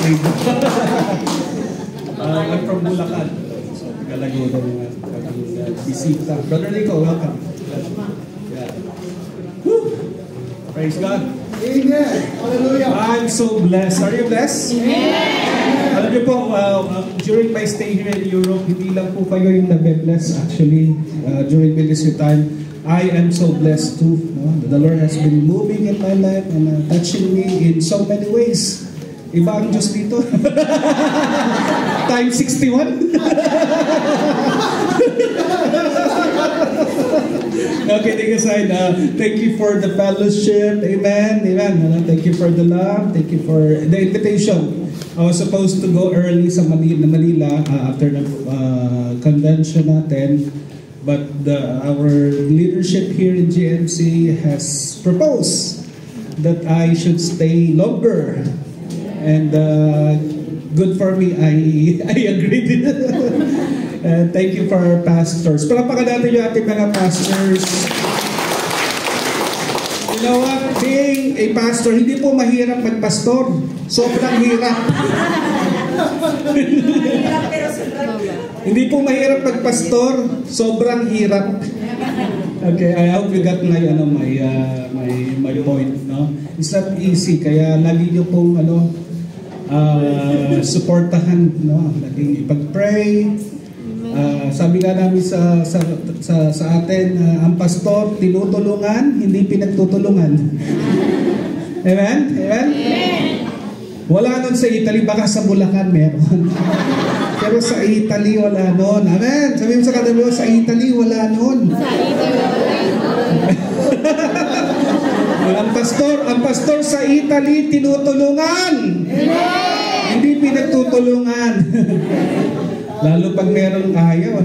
afraid. I'm from Bulacan. So, Tagalaguro ng bisita. Brother Nico, welcome. Yeah. Woo! Praise God. Amen. Hallelujah. I'm so blessed. Are you blessed? Amen. Alam niyo po, during my stay here in Europe, hindi lang po kayo yung nabe-bless. Actually, during ministry time, I am so blessed too. The Lord has been moving in my life and touching me in so many ways. Iba ang Diyos dito. Time 61. Okay, take aside. Thank you for the fellowship. Amen. Amen. Thank you for the love. Thank you for the invitation. I was supposed to go early sa Manila after the convention natin. But our leadership here in GMC has proposed that I should stay longer. And good for me, I agreed. Thank you for our pastors. Palapakan natin yung ating mga pastors. You know what? Being a pastor, hindi po mahirap magpastor. Sobrang hirap. Hindi po mahirap magpastor, sobrang hirap. Okay, I hope you got my point, no? It's not easy, kaya lagi niyo pong suportahan, no? Laging ipag-pray. Sabi nga namin sa atin, ang pastor tinutulungan, hindi pinagtutulungan. Amen? Amen? Wala nun sa Italy, baka sa Bulacan meron. Pero sa Italy wala nun. Amen? Sabi mo sa katabi mo, sa Italy wala nun. Sa Italy wala nun. Ang pastor sa Italy tinutulungan. Amen! Hindi pinagtutulungan. Lalo pag merong ayaw,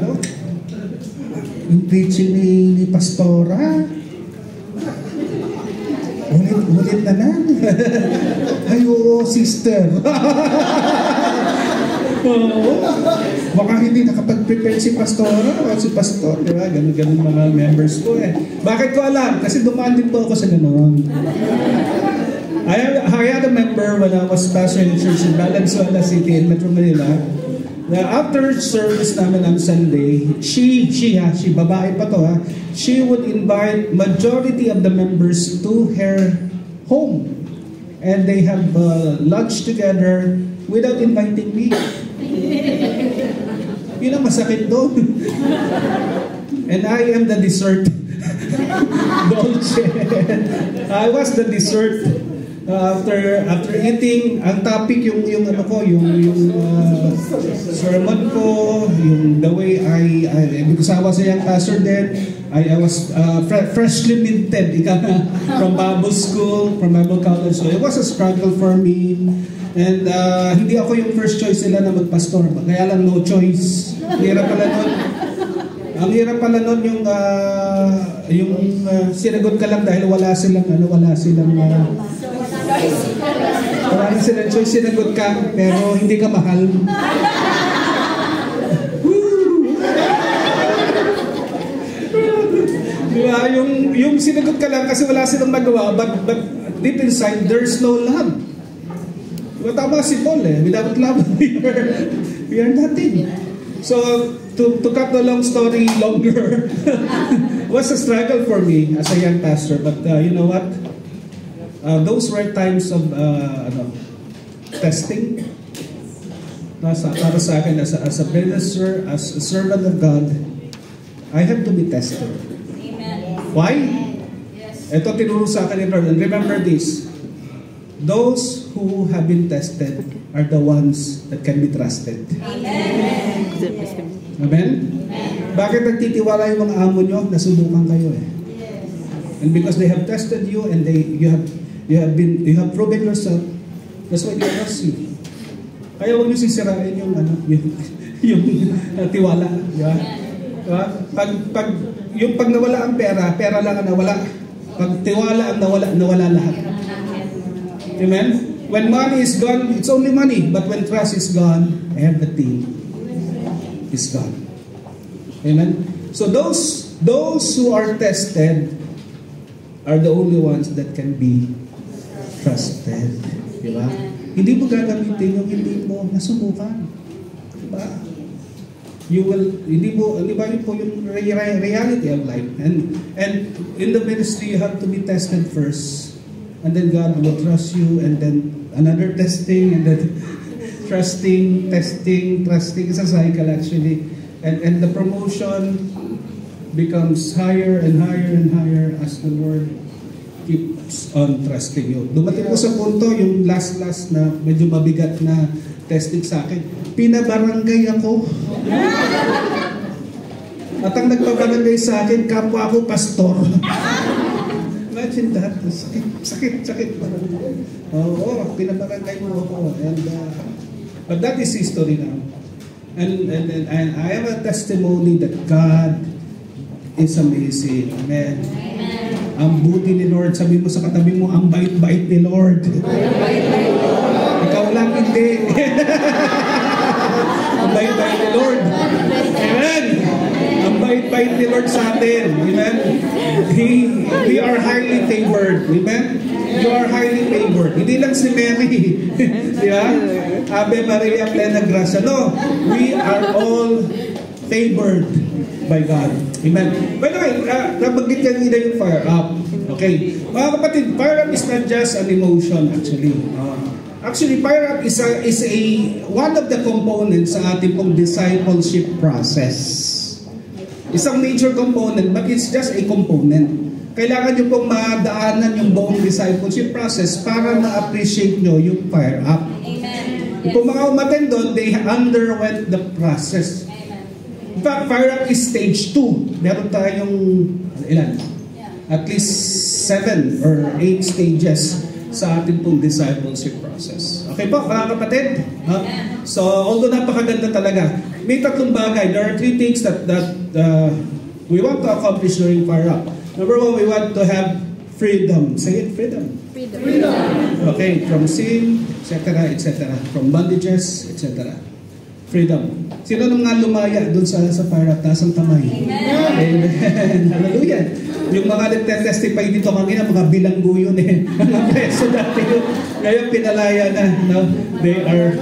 yung preaching ni pastora, ulit na lang. Ay, oo, sister. Baka hindi nakapag-prepare si pastora o si pastor, di ba? Ganun mga members ko eh. Bakit ko alam? Kasi dumaan din po ako sa gano'n. I had a member when I was pastoring in church in Valenzuela City in Metro Manila. After service namin on Sunday, she babae pa to she would invite majority of the members to her home. And they have lunch together without inviting me. Yun ang masakit doon. And I am the dessert. Dolce. I was the dessert. After eating, ang topic yung sermon ko, yung the way because I was a young pastor then, I was freshly minted from Bible school, from Bible college. So it was a struggle for me. And hindi ako yung first choice nila na magpastor. Kaya lang no choice. Hirap pala nun. Ang hirap pala nun yung sinagot ka lang dahil wala silang choice, sinagot ka, pero hindi ka mahal. Diba? Yung sinagot ka lang kasi wala silang magawa, but deep inside, there's no love. Diba tama si Paul without love, we are nothing. So, to cut the long story longer, was a struggle for me as a young pastor, but you know what? Those were times of testing. Para sa akin, as a minister, as a servant of God, I have to be tested. Amen. Why? Yes. Ito tinuro sa akin ni Lord. And remember this, those who have been tested are the ones that can be trusted. Amen. Amen? Bakit nagtitiwala yung mga amo nyo? Nasubukan kayo And because they have tested you and you have proven yourself, that's why they trust you. Kaya huwag nyo sisirain yung tiwala, di ba? Pag nawala ang pera lang ang nawala. Pag tiwala ang nawala lahat. Amen? When money is gone, it's only money. But when trust is gone, everything is gone. Amen? So those who are tested are the only ones that can be trusted. Diba? Hindi mo gagamitin yung hindi mo nasubukan. Diba? You will, hindi mo, di ba yun po yung reality of life. And in the ministry, you have to be tested first. And then God will trust you, and then another testing, and then trusting, testing. It's a cycle actually. And the promotion becomes higher and higher and higher as the Lord keeps on trusting you. Dumating ko sa punto, yung last na medyo mabigat na testing sa akin, pinabarangay ako. At ang nagpabarangay sa akin, kapwa ako pastor. Imagine that. Sakit. Oo, pinabarangay mo ako. But that is history now. And I have a testimony that God is amazing. Amen. Ang buti ni Lord. Sabi mo sa katabi mo, ang bait-bait ni Lord. Ikaw lang hindi. Ang bait-bait ni Lord. Amen. Ang bait-bait ni Lord sa atin. Amen. We are highly favored. Amen. You are highly favored. Hindi lang si Mary. Diba? Ave Maria plena gracia. No. We are all favored by God. Amen. By the way, nabanggit kanina yung fire up. Okay. Mga kapatid, fire up is not just an emotion actually. Actually, fire up is one of the components sa ating pong discipleship process. Isang major component, but it's just a component. Kailangan nyo pong madaanan yung buong discipleship process para ma-appreciate nyo yung fire up. Amen. Kung mga umaten doon, they underwent the process. In fact, fire up is stage 2. Meron tayong, ilan? At least 7 or 8 stages sa ating pong discipleship process. Okay po, mga kapatid? So, although napakaganda talaga, may 3 bagay. There are 3 things that we want to accomplish during fire up. Number 1, we want to have freedom. Say it, freedom. Freedom. Okay, from sin, etc., etc. From bondages, etc. Freedom. Sino nang nga lumaya doon sa fire up? Taas ang kamay. Amen. Hallelujah. Yung mga nagte-testify dito kanina, mga bilanggo yun eh. Mga preso dati yun. Ngayon pinalaya na. No? They are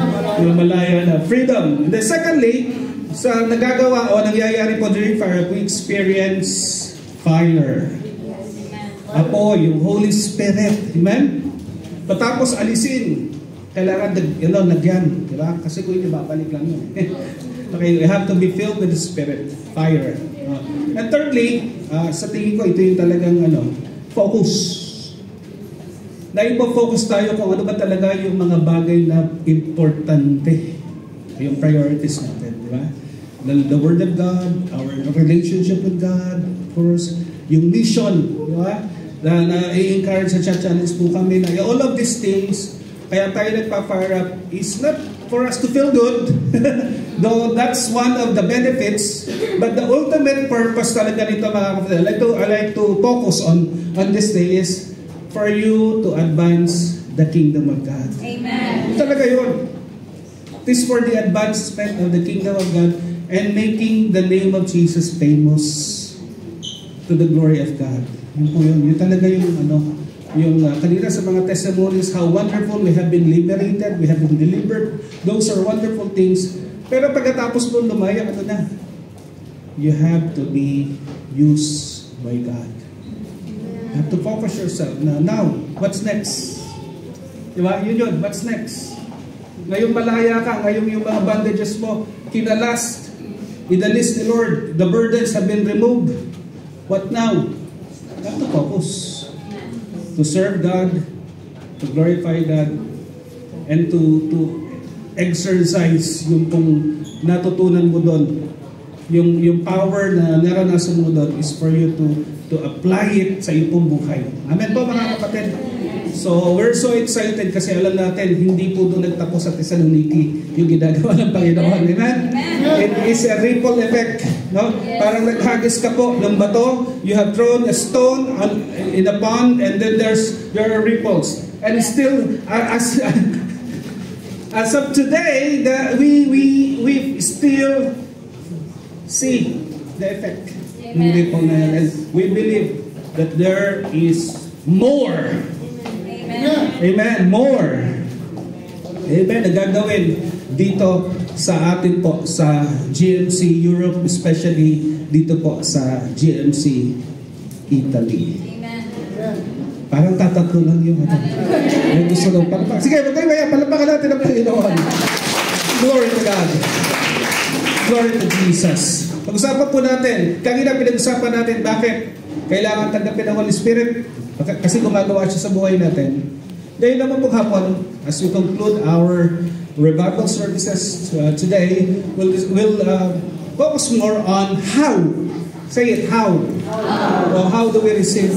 malaya na. Freedom. And then secondly, sa nagagawa o nangyayari po during fire up, we experience fire. Apo, yung Holy Spirit. Amen? Patapos alisin. Kailangan nagyan. Diba? Kasi kung hindi, babalik lang yun. Okay, we have to be filled with the Spirit. Fire. And thirdly, sa tingin ko, ito yung talagang focus. Naipo-focus tayo kung ano ba talaga yung mga bagay na importante. Yung priorities natin. Diba? The Word of God, our relationship with God, of course, yung mission, di ba? Na i-encourage sa chat challenge po kami na all of these things, kaya tayo nagpa-fire up is not for us to feel good, though that's one of the benefits, but the ultimate purpose talaga nito mga kapatid, I like to focus on this day is for you to advance the kingdom of God. Amen. Talaga yun. It is for the advancement of the kingdom of God and making the name of Jesus famous to the glory of God. Yun po yun. Yun talaga yung kanina sa mga testimonies, how wonderful we have been liberated, we have been delivered. Those are wonderful things. Pero pagkatapos po lumaya, you have to be used by God. You have to focus yourself. Now, what's next? Diba? Yun. What's next? Ngayong malaya ka, ngayong yung mga bandages mo, kinalast, inalis ni Lord, the burdens have been removed. What now? You have to focus. To serve God, to glorify God, and to exercise yung pong natutunan mo doon. Yung power na naranasan mo doon is for you to apply it sa iyong buhay. Amen po mga kapatid. So we're so excited kasi alam natin hindi po doon nagtapos sa Thessaloniki yung ginagawa ng Panginoon. Amen? It is a ripple effect. No? Parang naghagis ka po ng bato, you have thrown a stone in a pond and then there are ripples. And still, as of today, we still see the effect ng ripple na yan. And we believe that there is more. Amen. More. Amen. Nagagawin dito sa atin po sa GMC Europe, especially dito po sa GMC Italy. Parang tatatlo lang yung may gusto lang. Sige, huwag kayo maya. Palapakan natin ang Panginoon. Glory to God. Glory to Jesus. Pag-usapan po natin, kanina pinag-usapan natin bakit kailangan tanggapin ang Holy Spirit. Kasi gumagawa siya sa buhay natin. Dahil naman po hapon, as we conclude our revival services today, we'll focus more on how. Say it, how. Well, how do we receive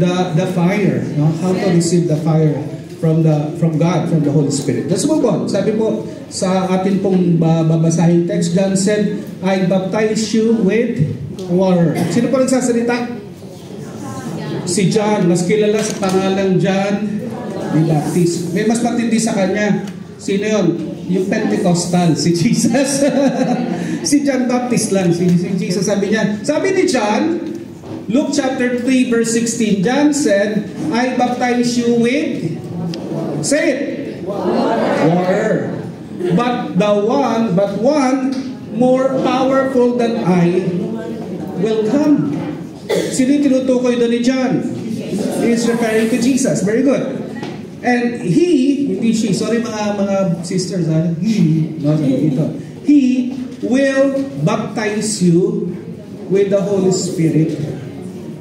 the fire? How to receive the fire from God, from the Holy Spirit. Let's move on. Sabi po sa atin pong babasahin text, John said, I baptize you with water. Sino po nagsasalita? Si John. Mas kilala sa pangalang John the Baptist. May mas matindi sa kanya. Sino yun? Yung Pentecostal, si Jesus. Si John Baptist lang. Si Jesus sabi niya. Sabi ni John, Luke chapter 3 verse 16, John said, I baptize you with, say it, water. But one more powerful than I will come. Sino yung tinutukoy doon ni John? He is referring to Jesus. Very good. And hindi she, sorry mga sisters, he will baptize you with the Holy Spirit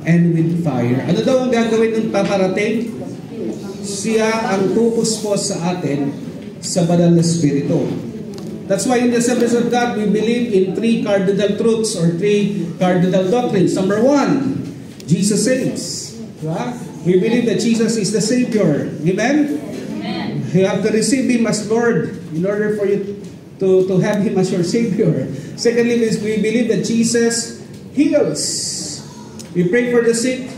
and with fire. Ano daw ang gagawin ng paparating? Siya ang pupuspos sa atin sa banal na Espiritu. That's why in the Assemblies of God, we believe in 3 cardinal truths or 3 cardinal doctrines. Number 1, Jesus saves. Right? We believe that Jesus is the Savior. Amen? Amen. You have to receive Him as Lord in order for you to have Him as your Savior. Secondly, we believe that Jesus heals. We pray for the sick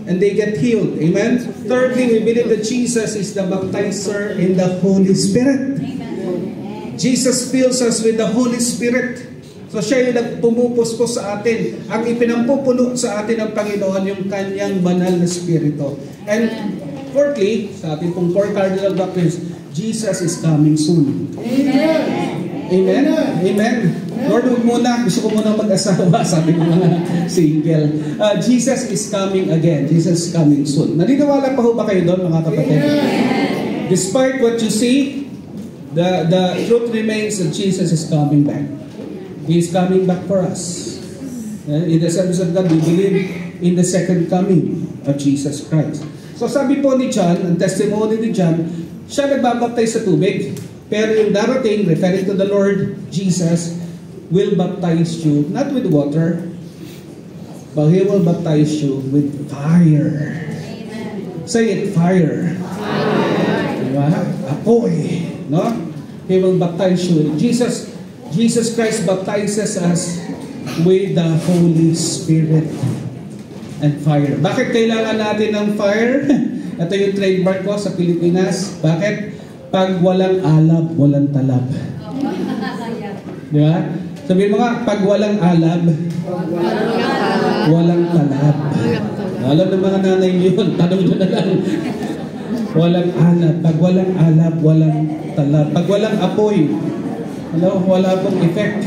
and they get healed. Amen? Thirdly, we believe that Jesus is the baptizer in the Holy Spirit. Jesus fills us with the Holy Spirit. So siya yung nagpumupuspos sa atin. Ang ipinampupuno sa atin ng Panginoon yung kanyang banal na Espiritu. And fourthly, sa ating pong 4 cardinal doctrines, Jesus is coming soon. Amen. Amen? Amen. Lord, muna, gusto ko muna mag-asawa, sabi ng mga single. Jesus is coming again. Jesus is coming soon. Naniniwala pa ho ba kayo doon, mga kapatid? Despite what you see, the truth remains that Jesus is coming back. He is coming back for us. In the service of God, we believe in the second coming of Jesus Christ. So sabi po ni John, ang testimony ni John, siya nagbabaptize sa tubig. Pero yung darating, referring to the Lord Jesus, will baptize you, not with water, but He will baptize you with fire. Amen. Say it, fire. Fire. Diba? Apoy. No? He will baptize you. Jesus Christ baptizes us with the Holy Spirit and fire. Bakit kailangan natin ng fire? Ito yung trademark ko sa Pilipinas. Bakit? Pag walang alab, walang talab. Di ba? Sabihin mo nga, pag walang alab, walang talab. Alam ng mga nanay yun, tanong nyo na lang. Walang alab. Pag walang alab, walang talab. Pag walang apoy, wala pong effect.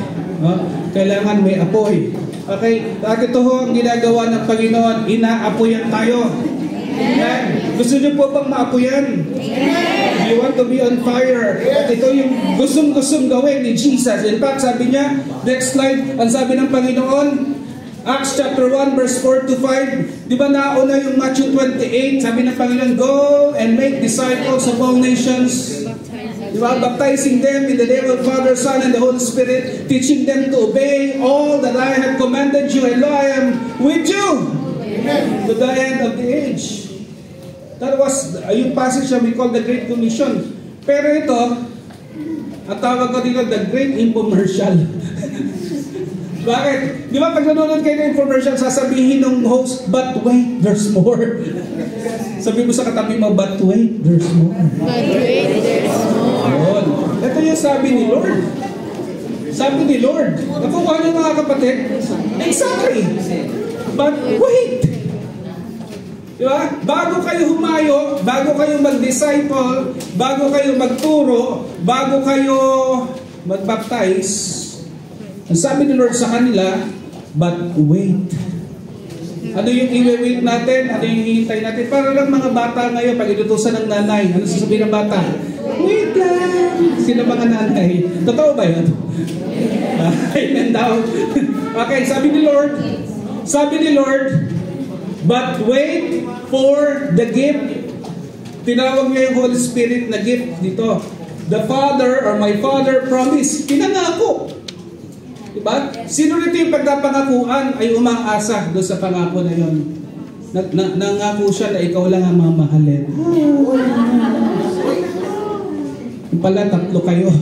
Kailangan may apoy. Okay, at ito ho ang ginagawa ng Panginoon, inaapoyan tayo. Amen. Gusto niyo po bang maapoyan? Amen. You want to be on fire. At ito yung gustong-gustong gawin ni Jesus. In fact, sabi niya, next slide, ang sabi ng Panginoon, Acts chapter 1 verse 4 to 5. Di ba nauna yung Matthew 28? Sabi ng Panginoon, go and make disciples of all nations. Di ba? Baptizing them in the name of the Father, Son, and the Holy Spirit, teaching them to obey all that I have commanded you, and lo, I am with you to the end of the age. That was yung passage na we call the Great Commission. Pero ito, ang tawag ko dito, the Great Infomercial. Bakit? Di ba pag nanonood kayo ng infomercial, sasabihin ng host, but wait, there's more. Sabi mo sa katabi mo, but wait, there's more. But wait, there's more. Ito yung sabi ni Lord. Sabi ni Lord. Nakukuha niyo mga kapatid? Exactly. But wait. Di ba? Bago kayo humayo, bago kayo mag-disciple, bago kayo magturo, bago kayo mag-baptize, ang sabi ni Lord sa kanila, but wait. Ano yung i-wait natin? Ano yung hihintay natin? Para lang mga bata ngayon, pag inutusan ng nanay, ano sasabihin ng bata? Wait lang! Sino mga nanay? Totoo ba yun? Amen daw. Okay, sabi ni Lord, but wait for the gift. Tinawag niya yung Holy Spirit na gift dito. The Father or my Father promised. Pinangako. Diba? Sino rito yung pagkapangakuan ay umaasa doon sa pangako na yun? Nangako siya na ikaw lang ang mamahalin. Yung pala, tatlo kayo.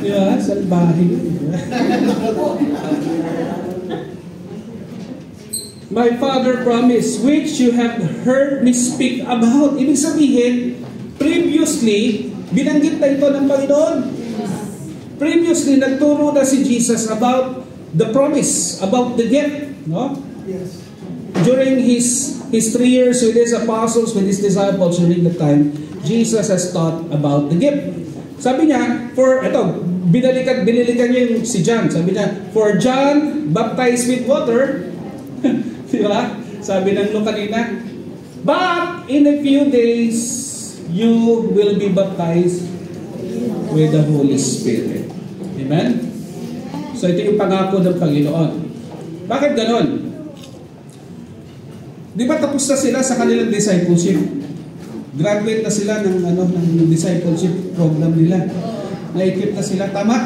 Diba? Salbahe. My Father promised, which you have heard me speak about. Ibig sabihin, previously, binanggit na ito ng Panginoon. Previously, nagturo na si Jesus about the promise, about the gift. No? Yes. During his 3 years with his apostles, with his disciples during the time, Jesus has taught about the gift. Sabi niya, binilikan niya yung si John. Sabi niya, for John baptized with water. Diba? Sabi ng Luke kanina, but in a few days, you will be baptized with the Holy Spirit. Amen? So ito yung pangako ng Panginoon. Bakit ganon? Di ba tapos na sila sa kanilang discipleship? Graduate na sila ng discipleship program nila. Na-equip na sila. Tama?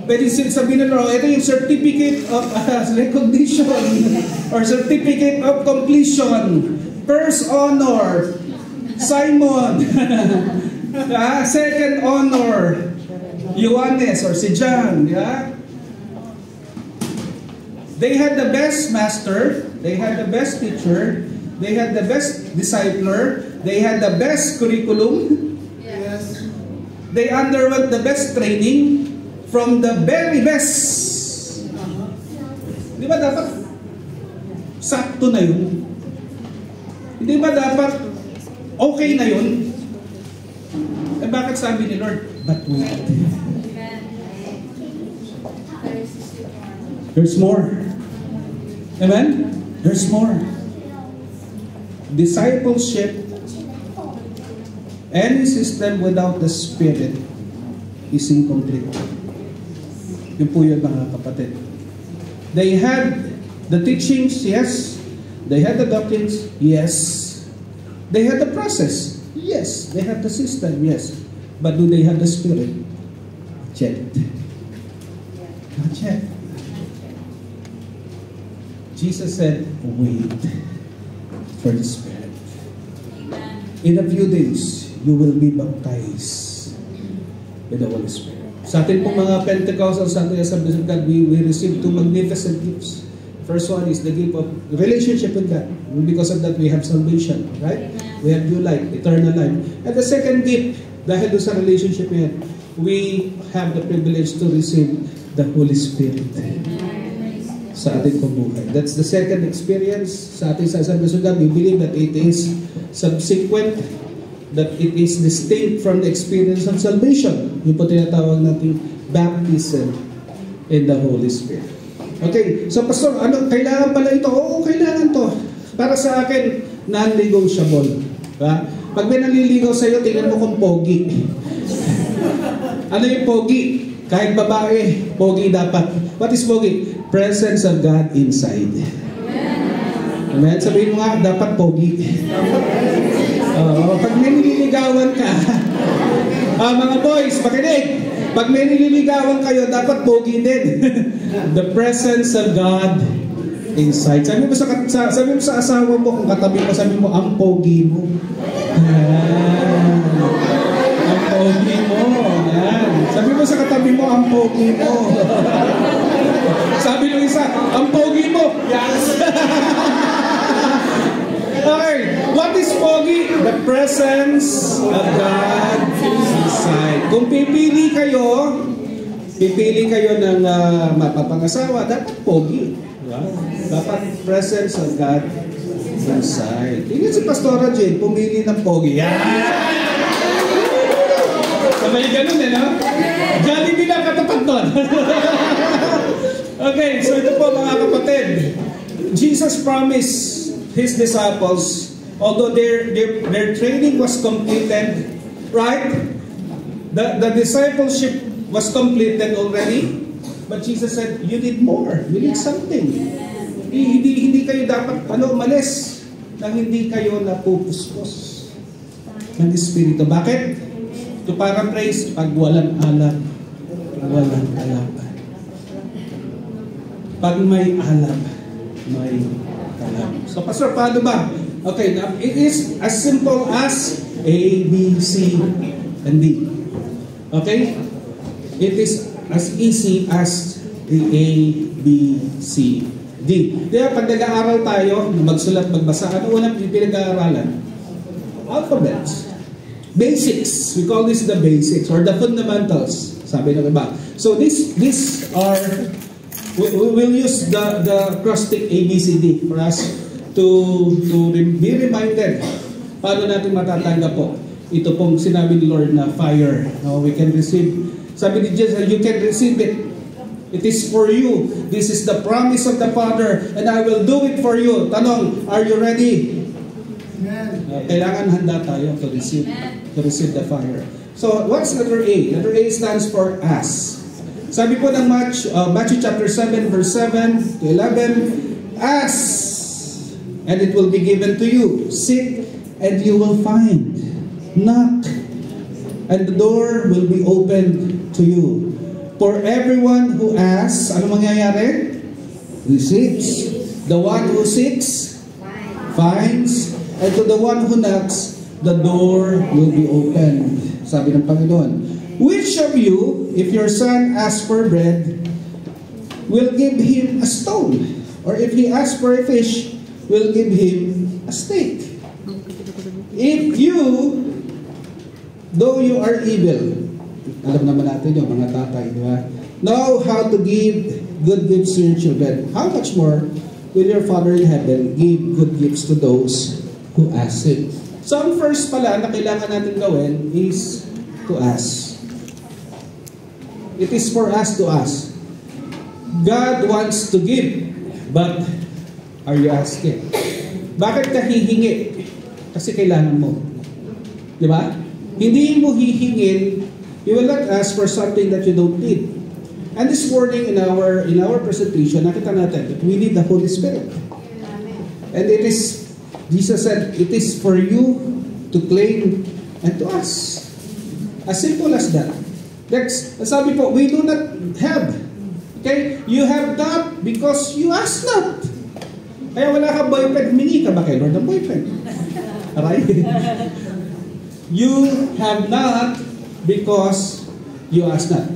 Pwede sabihin na ito yung certificate of recognition or certificate of completion. First honor, Simon. Second honor, Johannes or si John. Yeah? They had the best master, they had the best teacher, they had the best discipler, they had the best curriculum. Yes. They underwent the best training from the very best. Di ba dapat sakto na yun? Di ba dapat okay na yun? Eh bakit sabi ni Lord, but wait. There's more. Amen? There's more. Discipleship, any system without the Spirit is incomplete. Yun po yun mga kapatid. They had the teachings, yes. They had the doctrines, yes. They had the process, yes. They had the system, yes. But do they have the Spirit? Not yet. Not yet. Jesus said, wait for the Spirit. In a few days, you will be baptized with the Holy Spirit. Sa atin pong mga Pentecostal, sa ating Assemblies of God, we receive 2 magnificent gifts. First one is the gift of relationship with God. Because of that, we have salvation, right? We have new life, eternal life. And the second gift, dahil doon sa relationship yan, we have the privilege to receive the Holy Spirit sa ating pambuhay. That's the second experience sa ating Assemblies of God. We believe that it is subsequent, that it is distinct from the experience of salvation. Yung po tinatawag natin baptism in the Holy Spirit. Okay, so Pastor, kailangan pala ito? Oo, kailangan to. Para sa akin, non-negotiable. Diba? Pag may naliligaw sa'yo, tingnan mo kung pogi. Ano yung pogi? Kahit babae, pogi dapat. What is pogi? Presence of God inside. Amen? Sabihin mo nga, dapat pogi. Pag may nililigawan ka, mga boys, pakinig. Pag may nililigawan kayo, dapat pogi din. The presence of God inside. Sabi mo sa asawa mo, kung katabi mo, sabi mo, ang pogi mo. Ang pogi mo. Yan. Sabi mo sa katabi mo, ang pogi mo. Sabi ng isa, ang pogi mo. Yes. Okay. What is pogi? The presence of God inside. Kung pipili kayo ng mapapangasawa, dapat pogi. Diba? Dapat presence of God inside. Tingnan si Pastora Jane, pumili ng pogi. Yan! Sabay ganun no? Jollibee lang katapat doon. Okay, so ito po mga kapatid. Jesus promised His disciples, although their training was completed, right? The discipleship was completed already, but Jesus said, you need more. You need something. Hindi kayo dapat umalis nang hindi kayo napupuspos ng Espiritu. Bakit? To paraphrase, pag walang alab, walang kalaban. Pag may alab, may kalaban. So, Pastor, paano ba? Okay, now, it is as simple as A, B, C, and D. Okay? It is as easy as the A, B, C, D. Kaya pag nag-aaral tayo, magsulat, magbasa, ano unang pinag-aaralan? Alphabets. Basics. We call this the basics or the fundamentals. Sabi ng iba. So these are, we'll use the acrostic ABCD for us to be reminded. Paano natin matatanggap po? Ito pong sinabi ni Lord na fire. We can receive. Sabi ni Jesus, you can receive it. It is for you. This is the promise of the Father and I will do it for you. Tanong, are you ready? Kailangan handa tayo to receive the fire. So, what's letter A? Letter A stands for ask. Sabi po ng Matthew chapter 7 verse 7 to 11, ask and it will be given to you. Seek and you will find. Knock and the door will be opened to you. For everyone who asks, ano mangyayari? Receives. The one who seeks, finds. And to the one who knocks, the door will be opened. Sabi ng Panginoon. Which of you, if your son asks for bread, will give him a stone? Or if he asks for a fish, will give him a steak? If you, though you are evil, alam naman natin yung mga tatay, di ba? Know how to give good gifts to your children. How much more will your Father in heaven give good gifts to those who ask Him? So ang first pala na kailangan natin gawin is to ask. It is for us to ask. God wants to give, but are you asking? Bakit ka hihingi? Kasi kailangan mo. Di ba? Hindi mo hihingin. You will not ask for something that you don't need. And this morning in our presentation, nakita natin that we need the Holy Spirit. And it is, Jesus said, it is for you to claim and to ask. As simple as that. Next, sabi po, we do not have. Okay? You have not because you ask not. Kaya wala ka boyfriend, humingi ka ba kay Lord ng boyfriend? Right? You have not because you ask not.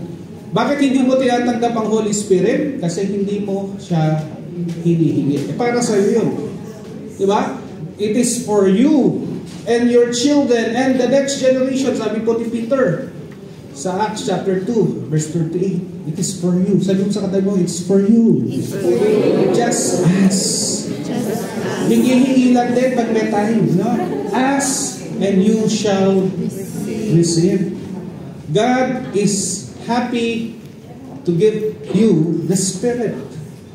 Bakit hindi mo tinatanggap ang Holy Spirit? Kasi hindi mo siya hinihingi. Para sa iyo yun. Diba? It is for you and your children and the next generation. Sabi po ni Peter sa Acts chapter 2 verse 38. It is for you. Sabi mo sa katay mo, it's for you. Just ask. Hingi-hingi lang din pag may time. No? Ask and you shall receive. God is happy to give you the Spirit,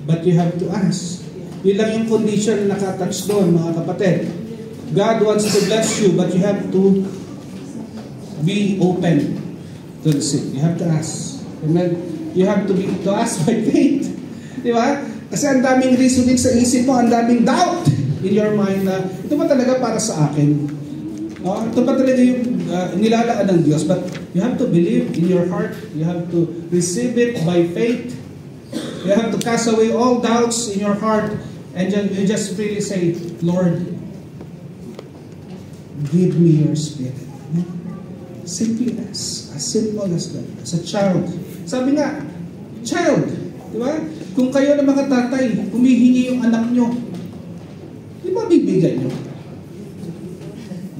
but you have to ask. Yun lang yung condition na nakatouch doon, mga kapatid. God wants to bless you, but you have to be open to receive. You have to ask. Amen? You have to ask by faith. Di ba? Kasi ang daming reasoning sa isip mo, ang daming doubt in your mind na ito ba talaga para sa akin? Ito ba talaga yung nilalaan ng Diyos? But you have to believe in your heart. You have to receive it by faith. You have to cast away all doubts in your heart. And you just freely say, Lord, give me your Spirit. Simply as simple as that. As a child. Sabi nga, child. Di ba? Kung kayo ng mga tatay, humihingi yung anak nyo, di ba bibigyan nyo?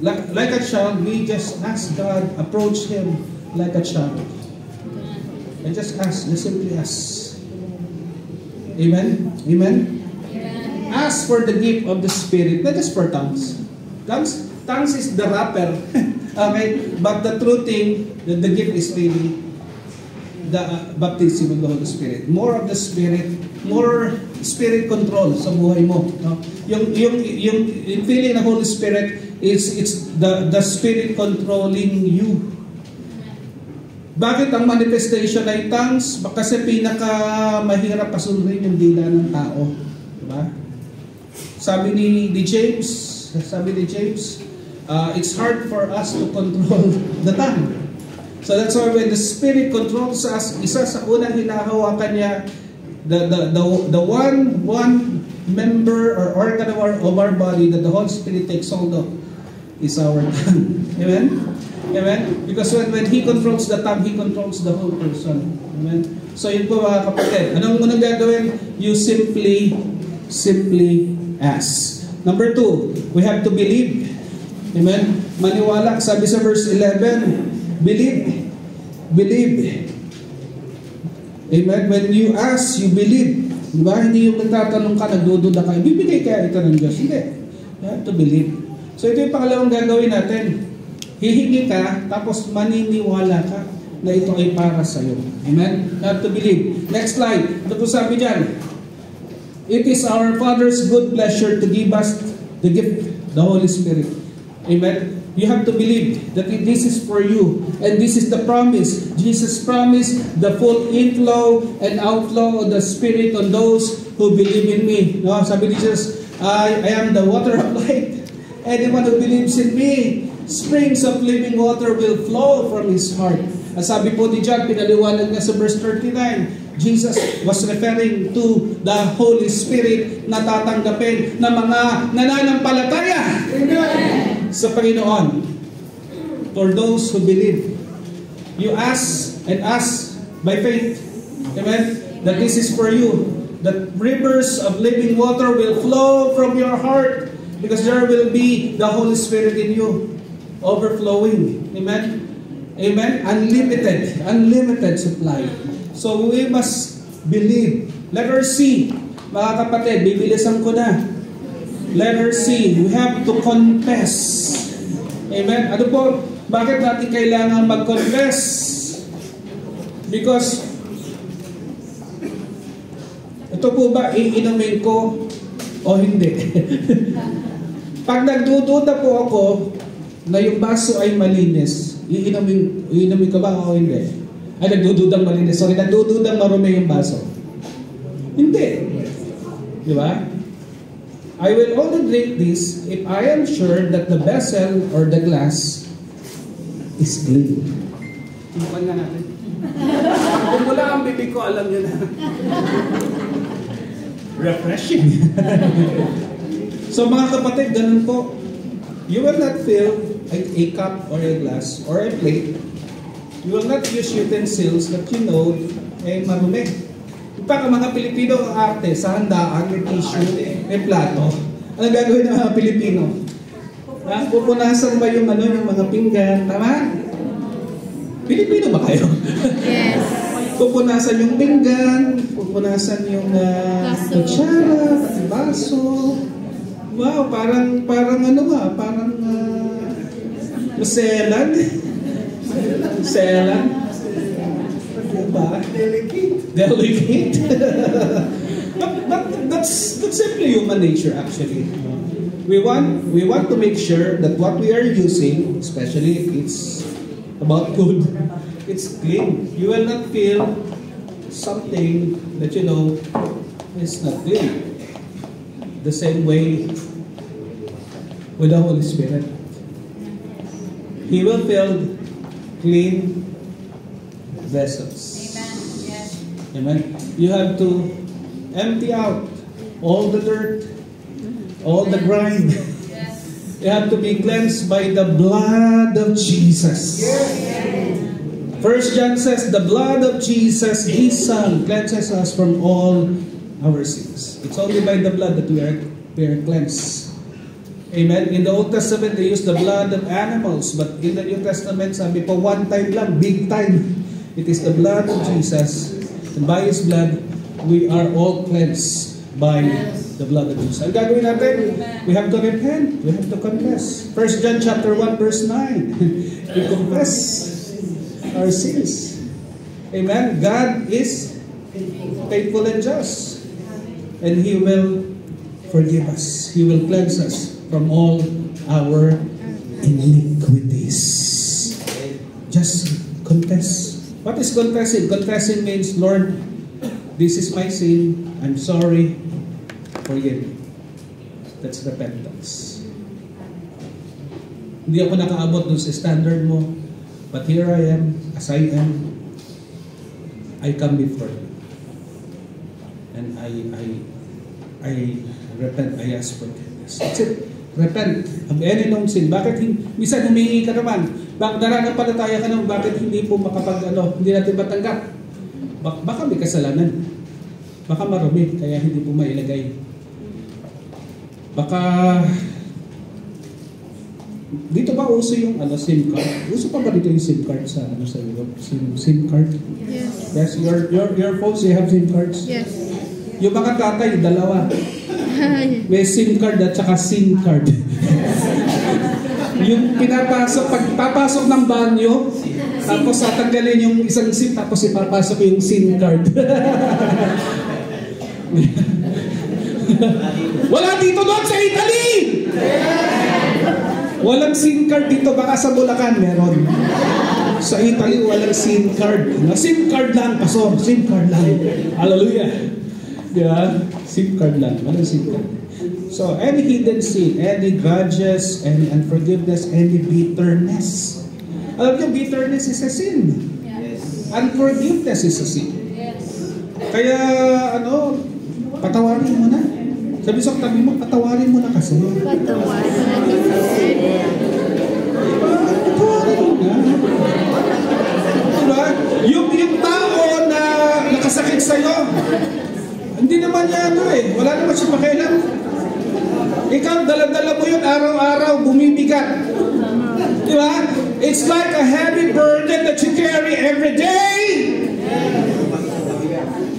Like a child, we just ask God, approach Him like a child. And just ask, just simply ask. Amen? Amen? ask for the gift of the Spirit, not just for tongues. Tongues is the wrapper. Okay? But the true thing, the gift is really the baptism of the Holy Spirit. More of the Spirit, more Spirit control sa buhay mo. No? Yung feeling ng Holy Spirit, it's the Spirit controlling you. Bakit ang manifestation ay tongues? Kasi mahirap pasunrin yung dila ng tao. Diba? Sabi ni James, it's hard for us to control the tongue. So that's why when the Spirit controls us, isa sa unang hinahawakan niya, the one member or organ of our body that the Holy Spirit takes hold of is our tongue. Amen? Amen? Because when He controls the tongue, He controls the whole person. Amen? So yun po mga kapatid. Anong unang gagawin? You simply ask. Number 2, we have to believe. Amen? Maniwala. Sabi sa verse 11, Believe. Amen? When you ask, you believe. Diba? Hindi yung nagtatanong ka, nagdududa ka, bibigay kaya ito ng Diyos. Hindi. You have to believe. So ito yung pangalawang gagawin natin. Hihingi ka, tapos maniniwala ka na ito ay para sa iyo. Amen? You have to believe. Next slide. Ito po sabi dyan. It is our Father's good pleasure to give us the gift, the Holy Spirit. Amen? You have to believe that this is for you. And this is the promise. Jesus promised the full inflow and outflow of the Spirit on those who believe in me. No? Sabi ni Jesus, I am the water of life. Anyone who believes in me, springs of living water will flow from his heart. At sabi po ni John, pinaliwanag niya sa verse 39, Jesus was referring to the Holy Spirit na tatanggapin ng mga nananampalataya. Amen. Sa Panginoon. For those who believe. You ask and ask by faith. Amen? That this is for you. That rivers of living water will flow from your heart because there will be the Holy Spirit in you. Overflowing. Amen? Amen? Unlimited supply. So we must believe. Letter C. Mga kapatid, bibilisan ko na. Letter C, we have to confess. Amen? Ano po? Bakit natin kailangan mag-confess? Because, ito po ba, iinumin ko o hindi? Pag nagdududa po ako na yung baso ay malinis, iinumin ko ba o hindi? Ay, nagdududang malinis. Sorry, nagdududang marumi yung baso. Hindi. Di ba? I will only drink this if I am sure that the vessel or the glass is clean. Tingnan nga natin. Kung wala ang bibig ko, alam nyo na. Refreshing. So mga kapatid, ganun po. You will not fill a cup or a glass or a plate. You will not use utensils that you know ay marumi. Pag mga Pilipino ang arte, sa handaan, may tissue, may plato. Ano gagawin ng mga Pilipino? Pupunasan ba yung mga pinggan? Tama? Pilipino ba kayo? Yes. Pupunasan yung pinggan, pupunasan yung kutsara, pati baso. Wow, parang selan. Diba? Delicate. but that's simply human nature actually. We want to make sure that what we are using, especially if it's about food, it's clean. You will not feel something that you know is not clean. The same way with the Holy Spirit. He will fill clean vessels. Amen. Yes. Amen. You have to empty out all the dirt, all the grime. Yes. You have to be cleansed by the blood of Jesus. Yes. 1 John says, the blood of Jesus, His Son, cleanses us from all our sins. It's only by the blood that we are cleansed. Amen. In the Old Testament, they used the blood of animals, but in the New Testament, sabi po, one time lang, big time. It is the blood of Jesus. And by His blood, we are all cleansed by The blood of Jesus. Ang gagawin natin, we have to repent. We have to confess. 1 John chapter 1 verse 9. We confess our sins. Amen. God is faithful and just. And He will forgive us. He will cleanse us from all our iniquities. Just confess. What is confessing? Confessing means, Lord, this is my sin. I'm sorry. Forgive me. That's repentance. Hindi ako nakaabot dun sa standard mo. But here I am, as I am. I come before you. And I repent. I ask forgiveness. That's it. Repent of any known sin. Bakit minsan humingi ka naman? Bakit nananampalataya ka naman? Bakit hindi po hindi natin matanggap? Baka may kasalanan. Baka marumi, kaya hindi po mailagay. Baka dito ba uso yung SIM card? Uso pa ba dito yung SIM card sa Europe? SIM card? Yes. Yes, your phones, you have SIM cards? Yes. Yung mga tatay, dalawa. May SIM card at saka SIM card. Yung pagpapasok ng banyo, tapos tatanggalin yung isang SIM, tapos ipapasok yung SIM card. Wala dito doon sa Italy! Walang SIM card dito, baka sa Bulacan meron. Sa Italy, walang SIM card. SIM card lang, pastor. SIM card lang. Hallelujah. Yeah, SIM card lang. Walang SIM card. So, any hidden sin, any grudges, any unforgiveness, any bitterness. Alam niyo, bitterness is a sin. Yes. Unforgiveness is a sin. Yes. Kaya, patawarin mo na. Sabi sa katabi mo, patawarin mo na kasi. Patawarin na Patawarin mo na. Diba? Yung tao na nakasakit sa'yo, hindi naman niya wala naman siya pakialam. Ikaw, dala-dala mo yun araw-araw, bumibigat. Diba? It's like a heavy burden that you carry every day.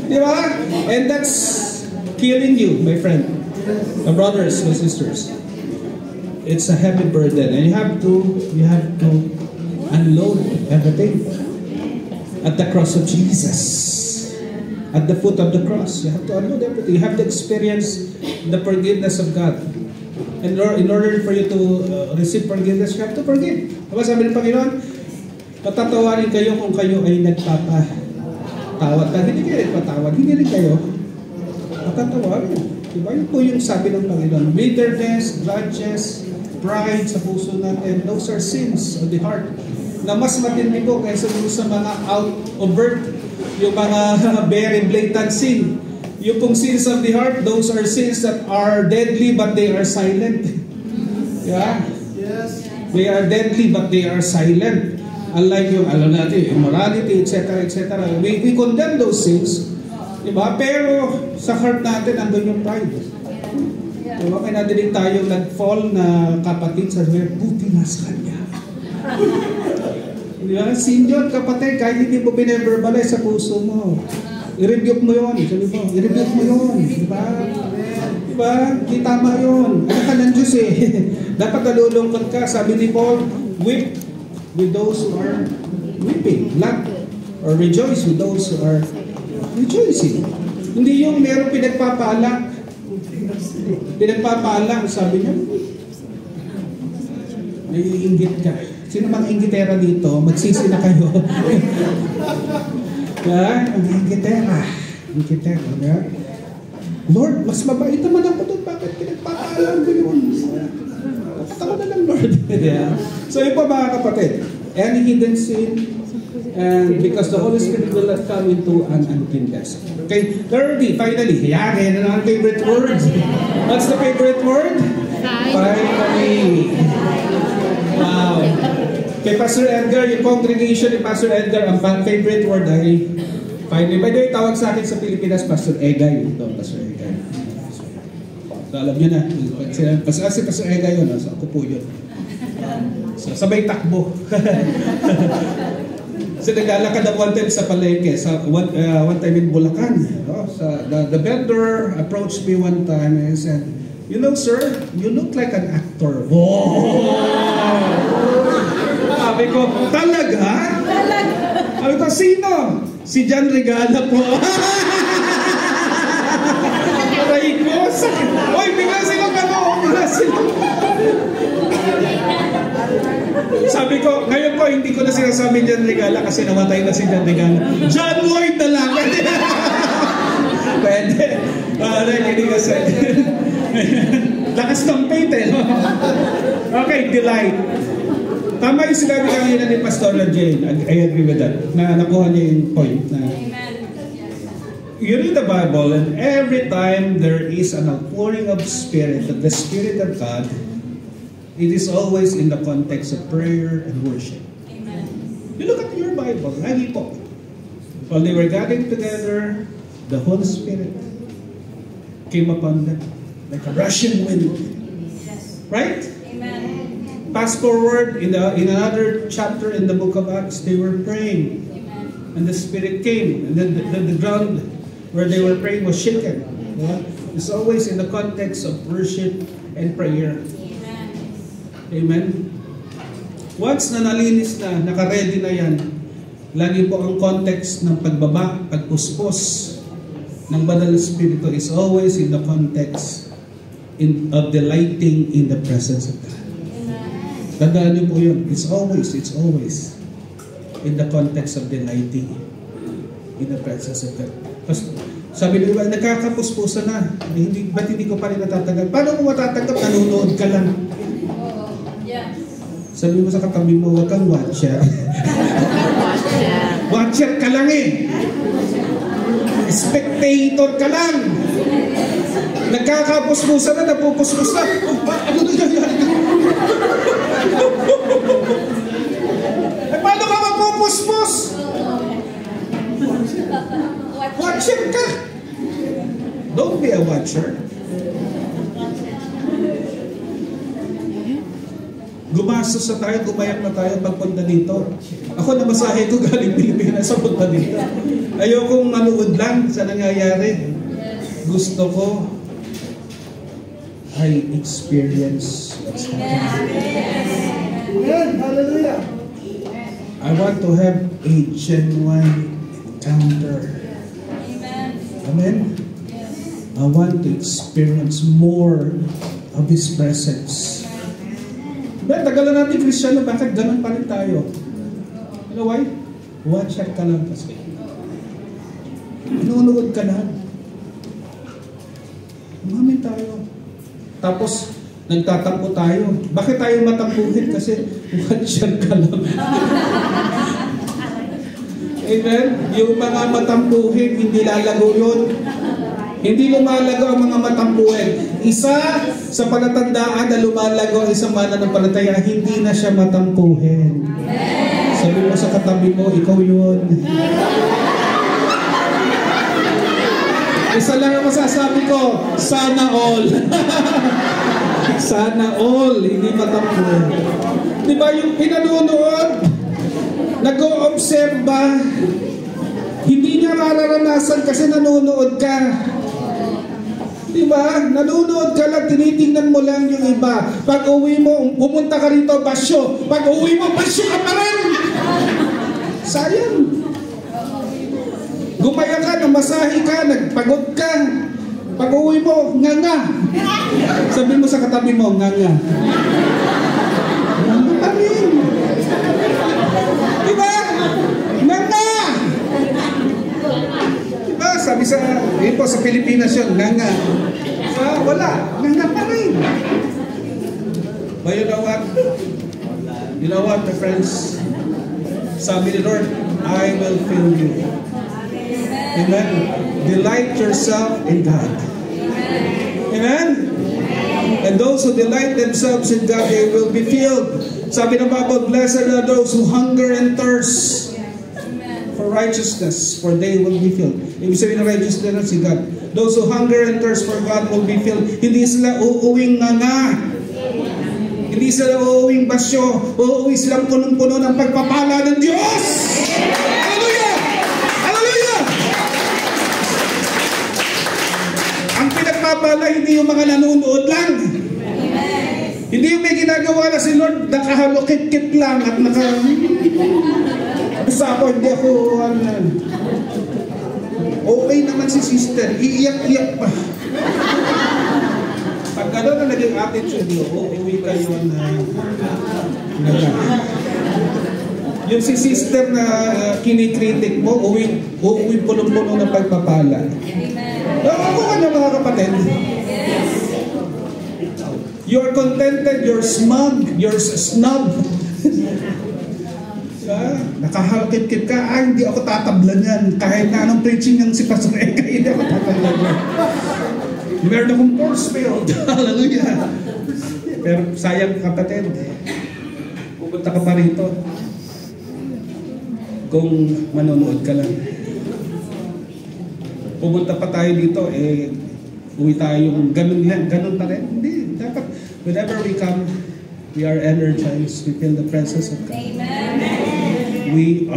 Diba? And that's killing you, my friend. My brothers, my sisters. It's a heavy burden. And you have to unload everything at the cross of Jesus. At the foot of the cross. You have to unload everything. You have to experience the forgiveness of God. And in order for you to receive forgiveness, you have to forgive. Diba sabi ng Panginoon, patatawarin kayo kung kayo ay nagpapatawad. Hindi kayo nagpatawad, hindi rin kayo patatawarin. Diba? Yun po yung sabi ng Panginoon. Bitterness, grudges, pride sa puso natin, those are sins of the heart. Na mas matindi po kaysa sa mga overt, yung mga very blatant sin. Yung pong sins of the heart, those are sins that are deadly but they are silent. Yeah? Yes. They are deadly but they are silent. Unlike yung, alam natin, immorality, etc., etc. We condemn those sins. Diba? Pero sa heart natin, andun yung pride. Diba? Kaya natin din tayong nag-fall na kapatid sa buti na sa kanya. Diba? Sinyon, kapatid, kahit hindi mo bineverbalize sa puso mo. I-rebuke mo yun. I-rebuke mo yun. Diba? Diba? Di tama yun. Ano ka ng Diyos eh. Dapat nalulungkot ka. Sabi ni Paul, weep with those who are weeping. Laugh or rejoice with those who are rejoicing. Hindi yung meron pinagpapaalak. Pinagpapaalak, sabi niya, naiinggit ka. Sino mang inggitera dito, magsisi na kayo. Yan, ang inggitera. Inggitera, yeah? Lord, mas mabait naman ako doon. Bakit pinagpapaalam ko yun? Ako na lang, Lord. Yeah. So yun po mga kapatid, any hidden sin, and because the Holy Spirit will not come into an unclean vessel. Okay, thirdly, finally, yan ang favorite word. What's the favorite word? Finally. Wow. Kay Pastor Edgar, yung congregation ni Pastor Edgar, ang favorite word ay finally. By the way, tawag sa akin sa Pilipinas, Pastor Egay. Ito, Pastor Egay. So, alam nyo na. Si Pastor Egay yun, so ako po yun. So, sabay takbo. Kasi naglalakad ako one time sa palengke, one time in Bulacan. The vendor approached me one time and he said, "You know, sir, you look like an actor." Oh! Sabi ko, talaga? Sabi ko, sino? Si John Regala po. Aray ko, sakit. Oy, bigla silang ano, Sabi ko, ngayon po, hindi ko na sinasabi John Regala kasi namatay na si John Regala. John Lloyd na lang. Pwede. Hindi kasi. Lakas ng faith eh. Okay, delight. Tama yung sinabi kanina ni Pastor Jane. I agree with that. Na nakuha niya yung point na you read the Bible and every time there is an outpouring of Spirit, of the Spirit of God, it is always in the context of prayer and worship. Amen. You look at your Bible, lagi po. While they were gathering together, the Holy Spirit came upon them like a rushing wind. Yes. Right? Amen. Fast forward in another chapter in the book of Acts, they were praying. Amen. And the Spirit came, and then the ground where they were praying was shaken. Yeah? It's always in the context of worship and prayer. Amen. Once na nalinis na, naka-ready na yan, lagi po ang context ng pagbaba, pagpuspos ng Banal na Espiritu is always in the context of delighting in the presence of God. Tandaan niyo po yun. It's always in the context of delighting in the presence of God. Sabi nila, nagkakapuspusan na. Ba't hindi ko pa rin natatagal? Paano mo matatanggap? Nanonood ka lang. Sabi mo sa katabi mo, huwag kang watcher. Watcher ka lang eh. Spectator ka lang. Nagkakapuspusan na, napupuspus na. Ano na yan? Eh, paano ka mapupuspus? Watcher ka. Don't be a watcher. Gumastos na tayo, gumayak na tayo pagpunta dito. Ako na masahe ko galing Pilipinas sa punta dito. Ayokong manood lang sa nangyayari. Gusto ko I experience what's happening. Amen. Hallelujah. I want to have a genuine encounter. Amen. I want to experience more of His presence. But tagalan natin Kristiyano, bakit ganun pa rin tayo? You know why? Watcher ka lang kasi. Inunood ka lang. Umamin tayo. Tapos, nagtatampo tayo. Bakit tayo matampuhin? Kasi watcher ka lang. Amen? Yung mga matampuhin, hindi lalago yun. Hindi lumalago ang mga matampuhin. Isa sa palatandaan na lumalago ang isang mananampalataya, hindi na siya matampuhin. Sabi mo sa katabi mo, ikaw yun. Isa lang ang masasabi ko, sana all. Sana all, hindi matampuhin. Diba yung pinanunood, nag-o-observe ba, hindi niya mararanasan kasi nanonood ka. Diba? Nanonood ka lang, tinitingnan mo lang yung iba. Pag uwi mo, pumunta ka rito, basyo. Pag uwi mo, basyo ka pa rin. Sayang. Gumaya ka, namasahe ka, nagpagod ka. Pag uwi mo, nga. Sabi mo sa katabi mo, nga. Nga pa rin. Diba? Nga. Diba? Sabi sa, yun po, sa Pilipinas yun, nga. Wala. Nga pa rin. But you know what? You know what, my friends? Sabi ni Lord, I will fill you. Amen. Delight yourself in God. Amen. And those who delight themselves in God, they will be filled. Sabi ng Bible, blessed are those who hunger and thirst for righteousness, for they will be filled. Ibig sabihin ng righteousness si God. Those who hunger and thirst for God will be filled. Hindi sila uuwing nga. Hindi sila uuwing basyo. Uuwi silang punong-puno ng pagpapala ng Diyos. nga si Lord, nakahalokit-kit lang at basta ako, hindi ako, okay naman si sister, iiyak-iyak pa. Pag gano'n na naging attitude mo, uuwi kayo na yung si sister na kinikritik mo, uuwi punong-puno ng pagpapala. Ako ka na mga kapatid. You're contented, you're smug, you're snub. Nakahalkit-kit ka, hindi ako tatablan yan. Kahit na anong preaching ng si Pastor Eka, hindi ako tatablan yan. Meron akong force field. Hallelujah. Pero sayang kapatid, pupunta ka pa rito kung manonood ka lang. Pupunta pa tayo dito, uwi tayo yung ganun pa rin. Hindi, dapat whenever we come, we are energized, we feel the presence of God. Amen. We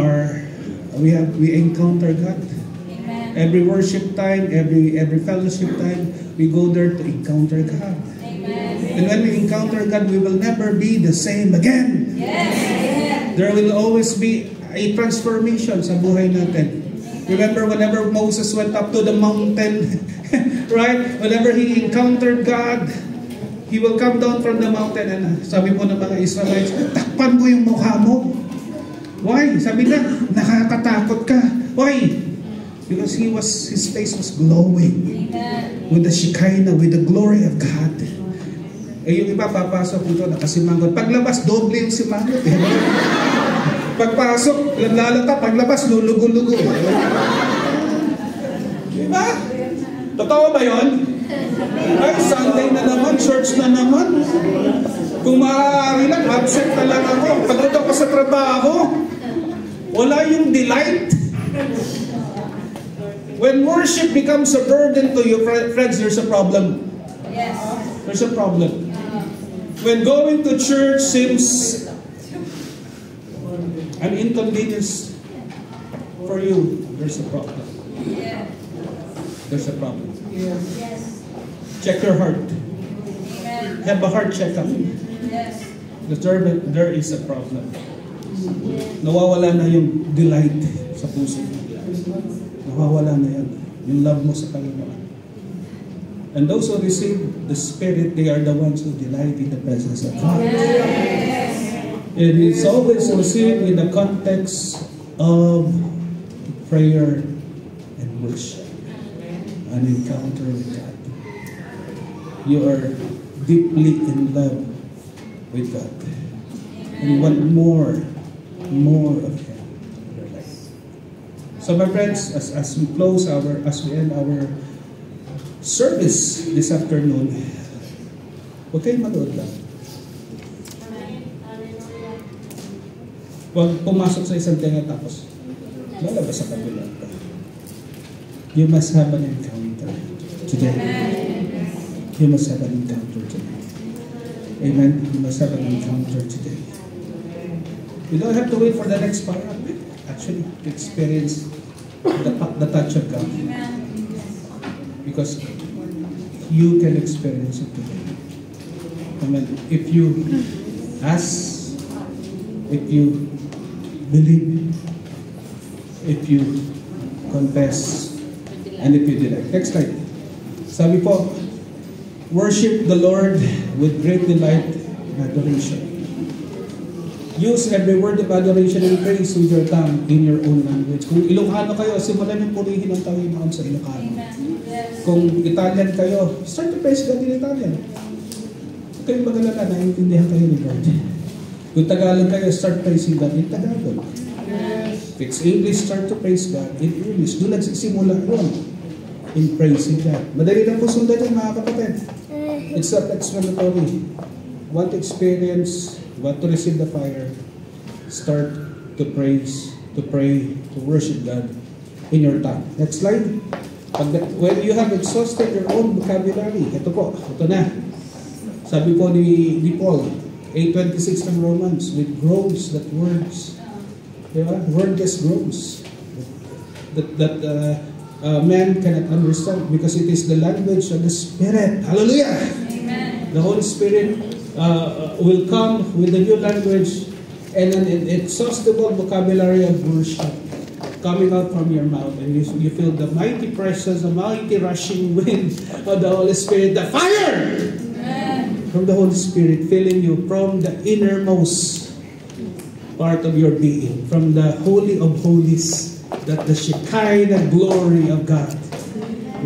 encounter God. Amen. Every worship time, every fellowship time, we go there to encounter God. Amen. And when we encounter God, we will never be the same again. Yes. There will always be a transformation sa buhay natin. Remember whenever Moses went up to the mountain, right? Whenever he encountered God, he will come down from the mountain and sabi po ng mga Israelites, takpan mo yung mukha mo. Why? Sabi niya, nakakatakot ka. Why? Because his face was glowing with the Shekinah, with the glory of God. Yung iba papasok dito, nakasimangot. Paglabas, doble yung simangot. Pagpasok, lalata. Paglabas, lulugo-lugo. Diba? Totoo ba yun? Ay, Sunday na naman, church na naman. Kung maaari lang, absent na lang ako. Pagod ako sa trabaho, wala yung delight. When worship becomes a burden to you, friends, there's a problem. Yes. There's a problem. When going to church seems an inconvenience for you, there's a problem. There's a problem. Yes. Check your heart. Amen. Have a heart checkup. Yes. There is a problem. Nawawala na yung delight sa puso. Nawawala na yan. Yung love mo sa Panginoon. And those who receive the Spirit, they are the ones who delight in the presence of God. Yes. It is always received in the context of prayer and worship. An encounter with God. You are deeply in love with God. And you want more of Him in your life. So my friends, as we end our service this afternoon, huwag kayong manood lang. Huwag pumasok sa isang tenga tapos lalabas sa kabila. You must have an encounter today. You must have an encounter today. Amen. You must have an encounter today. You don't have to wait for the next part. Actually, experience the touch of God. Because you can experience it today. Amen. If you ask, if you believe, if you confess, and if you delight. Next slide. Sabi po, worship the Lord with great delight and adoration. Use every word of adoration and praise with your tongue in your own language. Kung Ilocano kayo, simulan yung purihin ng Panginoon sa Ilocano. Kung Italian kayo, start to praise God in Italian. Huwag kayong magalala, naiintindihan kayo ni God. Kung Tagalog kayo, start praising God in Tagalog. If it's English, start to praise God in English. Doon nagsisimula yun in praising God. Madali lang po sundan yan, mga kapatid. It's not explanatory. Want to experience, want to receive the fire, start to praise, to pray, to worship God in your tongue. Next slide. When you have exhausted your own vocabulary, ito na. Sabi po ni Paul, 8:26 ng Romans, with groans that words, wordless groans that man cannot understand because it is the language of the Spirit. Hallelujah! Amen. The Holy Spirit will come with a new language and an inexhaustible vocabulary of worship coming out from your mouth, and you feel the mighty presence, the mighty rushing wind of the Holy Spirit, the fire from the Holy Spirit filling you from the innermost part of your being, from the Holy of Holies, that the Shekinah glory of God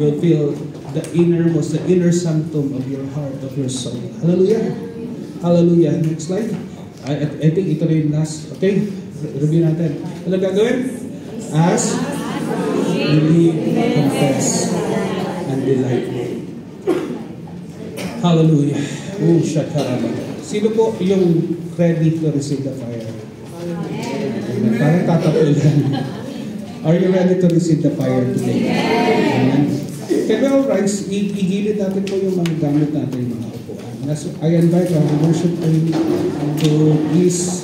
will fill the innermost, the inner sanctum of your heart, of your soul. Hallelujah. Hallelujah. Next slide. I think ito na yung last. Okay? Review natin. Ano gagawin? Ask, believe, confess, and delight. Hallelujah. Oh, shakaraba. Sino po yung ready to receive the fire? Amen. Parang tatapulan. Are you ready to receive the fire today? Amen. Can we all rise? Igilid natin po yung mga gamit natin, yung mga upuan. I invite our worship team to please